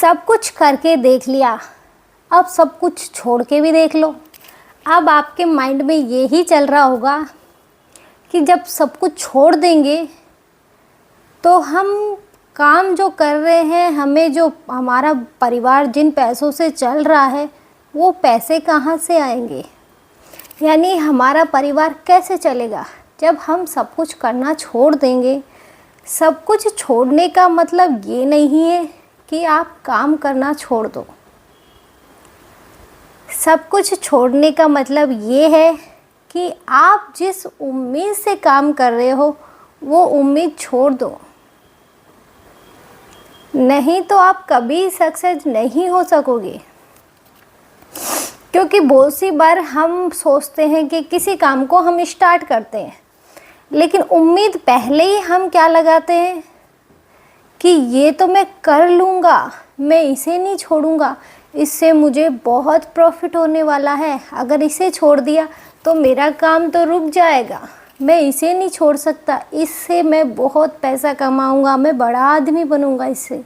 सब कुछ करके देख लिया, अब सब कुछ छोड़ के भी देख लो। अब आपके माइंड में यही चल रहा होगा कि जब सब कुछ छोड़ देंगे तो हम काम जो कर रहे हैं, हमें जो हमारा परिवार जिन पैसों से चल रहा है वो पैसे कहाँ से आएंगे, यानी हमारा परिवार कैसे चलेगा जब हम सब कुछ करना छोड़ देंगे। सब कुछ छोड़ने का मतलब ये नहीं है कि आप काम करना छोड़ दो। सब कुछ छोड़ने का मतलब ये है कि आप जिस उम्मीद से काम कर रहे हो वो उम्मीद छोड़ दो, नहीं तो आप कभी सक्सेस नहीं हो सकोगे। क्योंकि बहुत सी बार हम सोचते हैं कि किसी काम को हम स्टार्ट करते हैं, लेकिन उम्मीद पहले ही हम क्या लगाते हैं कि ये तो मैं कर लूँगा, मैं इसे नहीं छोड़ूंगा, इससे मुझे बहुत प्रॉफिट होने वाला है, अगर इसे छोड़ दिया तो मेरा काम तो रुक जाएगा, मैं इसे नहीं छोड़ सकता, इससे मैं बहुत पैसा कमाऊंगा, मैं बड़ा आदमी बनूंगा इससे।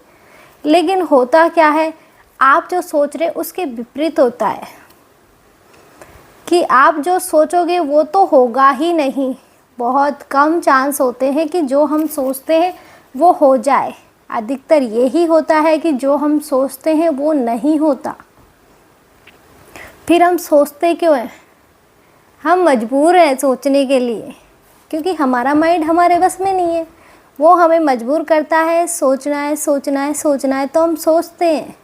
लेकिन होता क्या है, आप जो सोच रहे उसके विपरीत होता है कि आप जो सोचोगे वो तो होगा ही नहीं। बहुत कम चांस होते हैं कि जो हम सोचते हैं वो हो जाए, अधिकतर यही होता है कि जो हम सोचते हैं वो नहीं होता। फिर हम सोचते क्यों हैं? हम मजबूर हैं सोचने के लिए, क्योंकि हमारा माइंड हमारे बस में नहीं है, वो हमें मजबूर करता है सोचना है सोचना है सोचना है, तो हम सोचते हैं।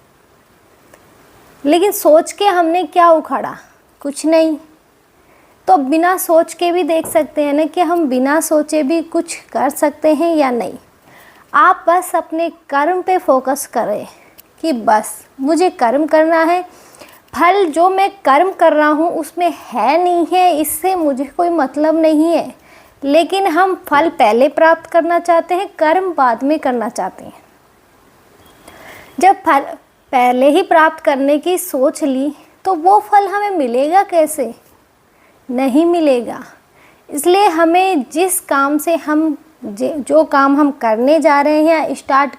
लेकिन सोच के हमने क्या उखाड़ा? कुछ नहीं। तो बिना सोच के भी देख सकते हैं ना कि हम बिना सोचे भी कुछ कर सकते हैं या नहीं। आप बस अपने कर्म पे फोकस करें कि बस मुझे कर्म करना है, फल जो मैं कर्म कर रहा हूँ उसमें है नहीं है, इससे मुझे कोई मतलब नहीं है। लेकिन हम फल पहले प्राप्त करना चाहते हैं, कर्म बाद में करना चाहते हैं। जब फल पहले ही प्राप्त करने की सोच ली तो वो फल हमें मिलेगा कैसे? नहीं मिलेगा। इसलिए हमें जिस काम से हम जो काम हम करने जा रहे हैं या स्टार्ट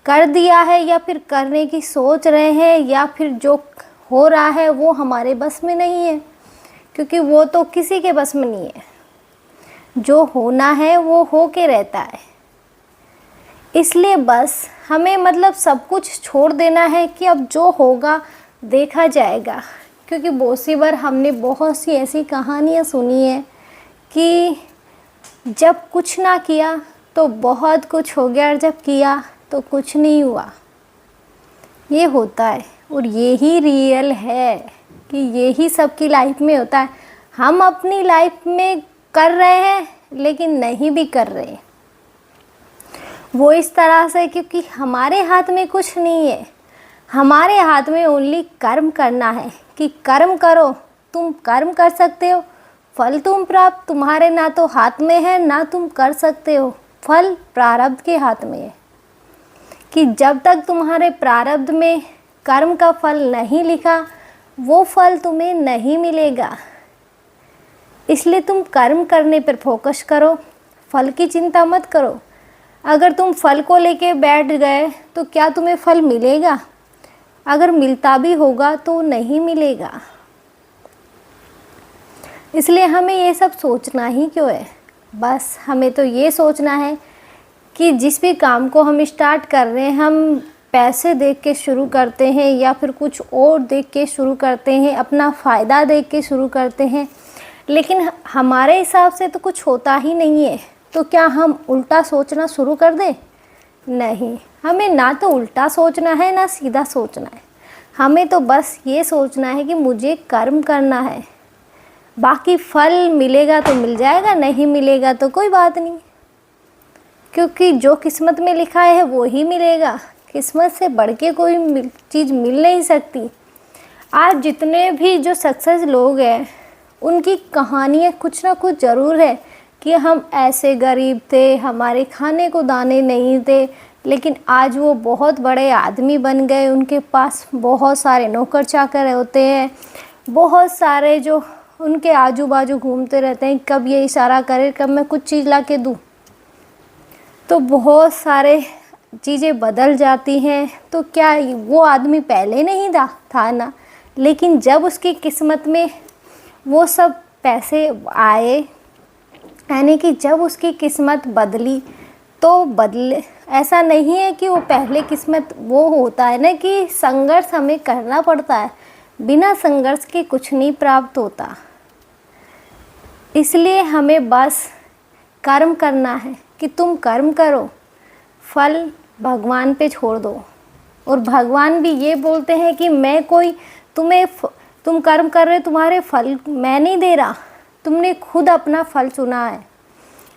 कर दिया है या फिर करने की सोच रहे हैं या फिर जो हो रहा है वो हमारे बस में नहीं है, क्योंकि वो तो किसी के बस में नहीं है। जो होना है वो हो के रहता है। इसलिए बस हमें मतलब सब कुछ छोड़ देना है कि अब जो होगा देखा जाएगा। क्योंकि बहुत सी बार हमने बहुत सी ऐसी कहानियाँ सुनी है कि जब कुछ ना किया तो बहुत कुछ हो गया और जब किया तो कुछ नहीं हुआ। ये होता है और यही रियल है कि यही सबकी लाइफ में होता है। हम अपनी लाइफ में कर रहे हैं लेकिन नहीं भी कर रहे, वो इस तरह से क्योंकि हमारे हाथ में कुछ नहीं है। हमारे हाथ में ओनली कर्म करना है कि कर्म करो, तुम कर्म कर सकते हो, फल तुम प्राप्त तुम्हारे ना तो हाथ में है ना तुम कर सकते हो, फल प्रारब्ध के हाथ में है। कि जब तक तुम्हारे प्रारब्ध में कर्म का फल नहीं लिखा वो फल तुम्हें नहीं मिलेगा। इसलिए तुम कर्म करने पर फोकस करो, फल की चिंता मत करो। अगर तुम फल को लेके बैठ गए तो क्या तुम्हें फल मिलेगा? अगर मिलता भी होगा तो नहीं मिलेगा। इसलिए हमें ये सब सोचना ही क्यों है? बस हमें तो ये सोचना है कि जिस भी काम को हम स्टार्ट कर रहे हैं, हम पैसे देख के शुरू करते हैं या फिर कुछ और देख के शुरू करते हैं, अपना फ़ायदा देख के शुरू करते हैं, लेकिन हमारे हिसाब से तो कुछ होता ही नहीं है। तो क्या हम उल्टा सोचना शुरू कर दें? नहीं, हमें ना तो उल्टा सोचना है ना सीधा सोचना है। हमें तो बस ये सोचना है कि मुझे कर्म करना है, बाकी फल मिलेगा तो मिल जाएगा, नहीं मिलेगा तो कोई बात नहीं, क्योंकि जो किस्मत में लिखा है वो ही मिलेगा। किस्मत से बढ़ के कोई चीज़ मिल नहीं सकती। आज जितने भी जो सक्सेस लोग हैं उनकी कहानियाँ कुछ ना कुछ ज़रूर है कि हम ऐसे गरीब थे, हमारे खाने को दाने नहीं थे, लेकिन आज वो बहुत बड़े आदमी बन गए। उनके पास बहुत सारे नौकर चाकर होते हैं, बहुत सारे जो उनके आजू बाजू घूमते रहते हैं, कब ये इशारा करे कब मैं कुछ चीज़ ला के दूँ। तो बहुत सारे चीज़ें बदल जाती हैं तो क्या वो आदमी पहले नहीं था ना, लेकिन जब उसकी किस्मत में वो सब पैसे आए, यानी कि जब उसकी किस्मत बदली तो बदले, ऐसा नहीं है कि वो पहले किस्मत, वो होता है ना कि संघर्ष हमें करना पड़ता है, बिना संघर्ष के कुछ नहीं प्राप्त होता। इसलिए हमें बस कर्म करना है कि तुम कर्म करो, फल भगवान पे छोड़ दो। और भगवान भी ये बोलते हैं कि मैं कोई तुम कर्म कर रहे, तुम्हारे फल मैं नहीं दे रहा, तुमने खुद अपना फल चुना है।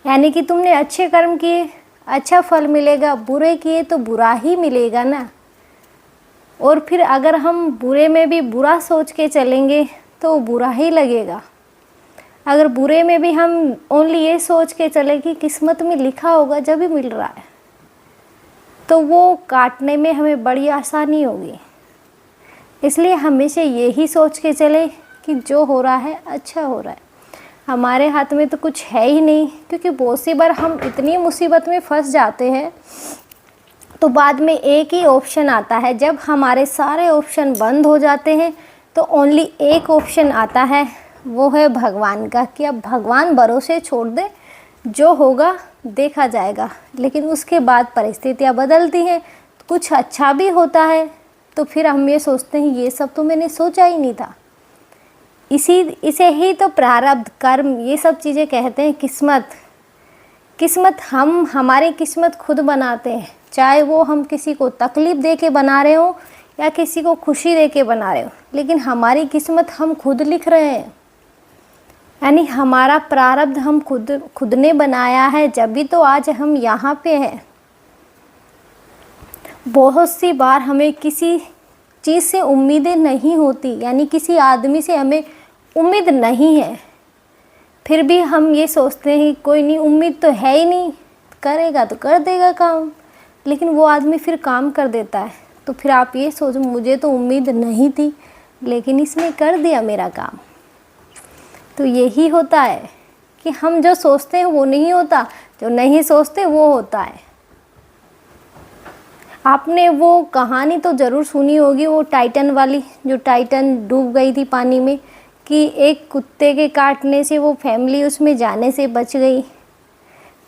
यानी कि तुमने अच्छे कर्म किए अच्छा फल मिलेगा, बुरे किए तो बुरा ही मिलेगा ना। और फिर अगर हम बुरे में भी बुरा सोच के चलेंगे तो बुरा ही लगेगा। अगर बुरे में भी हम ओनली ये सोच के चले कि किस्मत में लिखा होगा जब भी मिल रहा है, तो वो काटने में हमें बड़ी आसानी होगी। इसलिए हमेशा यही सोच के चले कि जो हो रहा है अच्छा हो रहा है, हमारे हाथ में तो कुछ है ही नहीं। क्योंकि बहुत सी बार हम इतनी मुसीबत में फंस जाते हैं तो बाद में एक ही ऑप्शन आता है, जब हमारे सारे ऑप्शन बंद हो जाते हैं तो ओनली एक ऑप्शन आता है, वो है भगवान का, कि अब भगवान भरोसे छोड़ दे, जो होगा देखा जाएगा। लेकिन उसके बाद परिस्थितियाँ बदलती हैं, कुछ अच्छा भी होता है तो फिर हम ये सोचते हैं ये सब तो मैंने सोचा ही नहीं था। इसे ही तो प्रारब्ध, कर्म, ये सब चीज़ें कहते हैं। किस्मत हम हमारी किस्मत खुद बनाते हैं, चाहे वो हम किसी को तकलीफ़ दे के बना रहे हो या किसी को खुशी दे के बना रहे हो, लेकिन हमारी किस्मत हम खुद लिख रहे हैं। यानी हमारा प्रारब्ध हम खुद ने बनाया है, जब भी तो आज हम यहाँ पे हैं। बहुत सी बार हमें किसी चीज़ से उम्मीदें नहीं होती, यानी किसी आदमी से हमें उम्मीद नहीं है, फिर भी हम ये सोचते हैं कोई नहीं, उम्मीद तो है ही नहीं, करेगा तो कर देगा काम, लेकिन वो आदमी फिर काम कर देता है। तो फिर आप ये सोचो मुझे तो उम्मीद नहीं थी लेकिन इसने कर दिया मेरा काम। तो यही होता है कि हम जो सोचते हैं वो नहीं होता, जो नहीं सोचते वो होता है। आपने वो कहानी तो ज़रूर सुनी होगी, वो टाइटन वाली, जो टाइटन डूब गई थी पानी में, कि एक कुत्ते के काटने से वो फैमिली उसमें जाने से बच गई।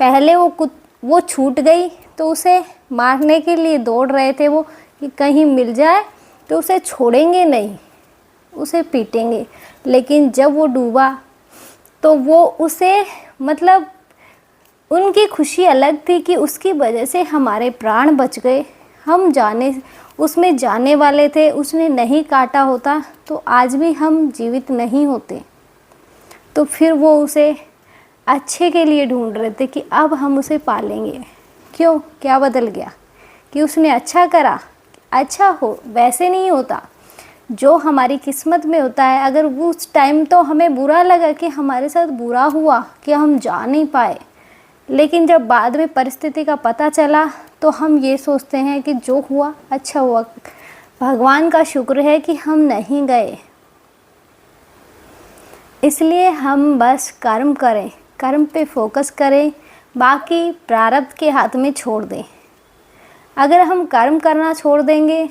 पहले वो छूट गई तो उसे मारने के लिए दौड़ रहे थे वो, कि कहीं मिल जाए तो उसे छोड़ेंगे नहीं, उसे पीटेंगे। लेकिन जब वो डूबा तो वो उसे, मतलब उनकी खुशी अलग थी कि उसकी वजह से हमारे प्राण बच गए। हम उसमें जाने वाले थे, उसने नहीं काटा होता तो आज भी हम जीवित नहीं होते। तो फिर वो उसे अच्छे के लिए ढूंढ रहे थे कि अब हम उसे पालेंगे। क्यों, क्या बदल गया कि उसने अच्छा करा? अच्छा हो वैसे नहीं होता, जो हमारी किस्मत में होता है। अगर वो उस टाइम तो हमें बुरा लगा कि हमारे साथ बुरा हुआ कि हम जा नहीं पाए, लेकिन जब बाद में परिस्थिति का पता चला तो हम ये सोचते हैं कि जो हुआ अच्छा हुआ, भगवान का शुक्र है कि हम नहीं गए। इसलिए हम बस कर्म करें, कर्म पे फोकस करें, बाकी प्रारब्ध के हाथ में छोड़ दें। अगर हम कर्म करना छोड़ देंगे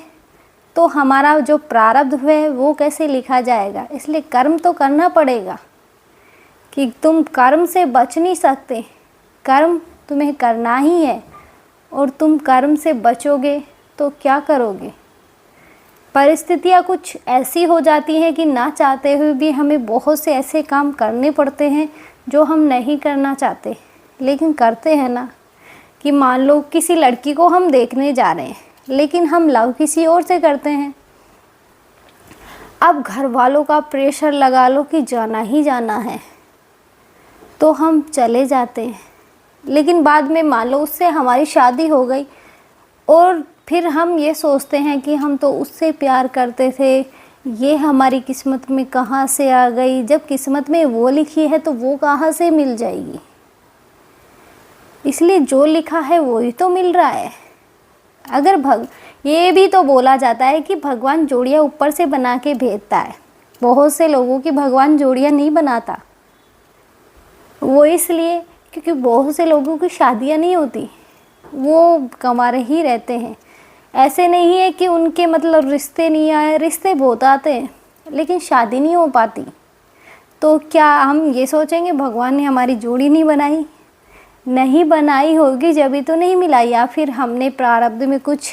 तो हमारा जो प्रारब्ध है वो कैसे लिखा जाएगा। इसलिए कर्म तो करना पड़ेगा, कि तुम कर्म से बच नहीं सकते, कर्म तुम्हें करना ही है। और तुम कर्म से बचोगे तो क्या करोगे? परिस्थितियाँ कुछ ऐसी हो जाती हैं कि ना चाहते हुए भी हमें बहुत से ऐसे काम करने पड़ते हैं जो हम नहीं करना चाहते, लेकिन करते हैं ना। कि मान लो किसी लड़की को हम देखने जा रहे हैं, लेकिन हम लव किसी और से करते हैं। अब घर वालों का प्रेशर लगा लो कि जाना ही जाना है, तो हम चले जाते हैं। लेकिन बाद में मान लो उससे हमारी शादी हो गई और फिर हम ये सोचते हैं कि हम तो उससे प्यार करते थे, ये हमारी किस्मत में कहाँ से आ गई। जब किस्मत में वो लिखी है तो वो कहाँ से मिल जाएगी। इसलिए जो लिखा है वो ही तो मिल रहा है। अगर ये भी तो बोला जाता है कि भगवान जोड़ियाँ ऊपर से बना के भेजता है, बहुत से लोगों की भगवान जोड़ियाँ नहीं बनाता। वो इसलिए क्योंकि बहुत से लोगों की शादियाँ नहीं होती, वो गंवारे ही रहते हैं। ऐसे नहीं है कि उनके मतलब रिश्ते नहीं आए, रिश्ते बहुत आते हैं लेकिन शादी नहीं हो पाती। तो क्या हम ये सोचेंगे भगवान ने हमारी जोड़ी नहीं बनाई? नहीं बनाई होगी जब भी तो नहीं मिला, या फिर हमने प्रारब्ध में कुछ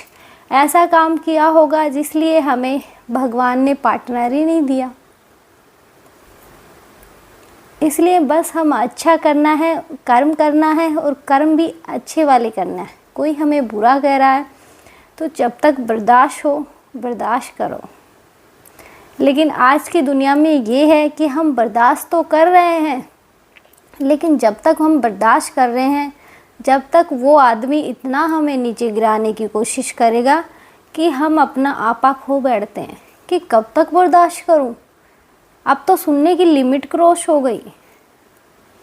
ऐसा काम किया होगा जिसलिए हमें भगवान ने पार्टनर ही नहीं दिया। इसलिए बस हम अच्छा करना है, कर्म करना है और कर्म भी अच्छे वाले करना है। कोई हमें बुरा कह रहा है तो जब तक बर्दाश्त हो बर्दाश्त करो। लेकिन आज की दुनिया में ये है कि हम बर्दाश्त तो कर रहे हैं, लेकिन जब तक हम बर्दाश्त कर रहे हैं, जब तक वो आदमी इतना हमें नीचे गिराने की कोशिश करेगा कि हम अपना आपा खो बैठते हैं कि कब तक बर्दाश्त करूं। अब तो सुनने की लिमिट क्रॉस हो गई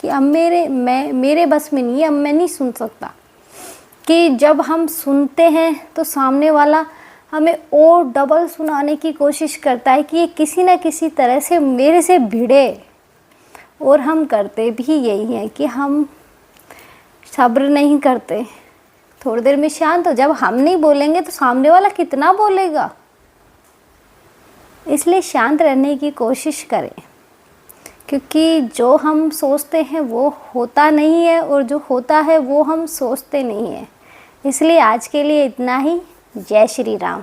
कि अब मेरे बस में नहीं है, अब मैं नहीं सुन सकता। कि जब हम सुनते हैं तो सामने वाला हमें और डबल सुनाने की कोशिश करता है कि ये किसी न किसी तरह से मेरे से भिड़े। और हम करते भी यही हैं कि हम सब्र नहीं करते, थोड़ी देर में शांत हो। जब हम नहीं बोलेंगे तो सामने वाला कितना बोलेगा। इसलिए शांत रहने की कोशिश करें, क्योंकि जो हम सोचते हैं वो होता नहीं है और जो होता है वो हम सोचते नहीं हैं। इसलिए आज के लिए इतना ही। जय श्री राम।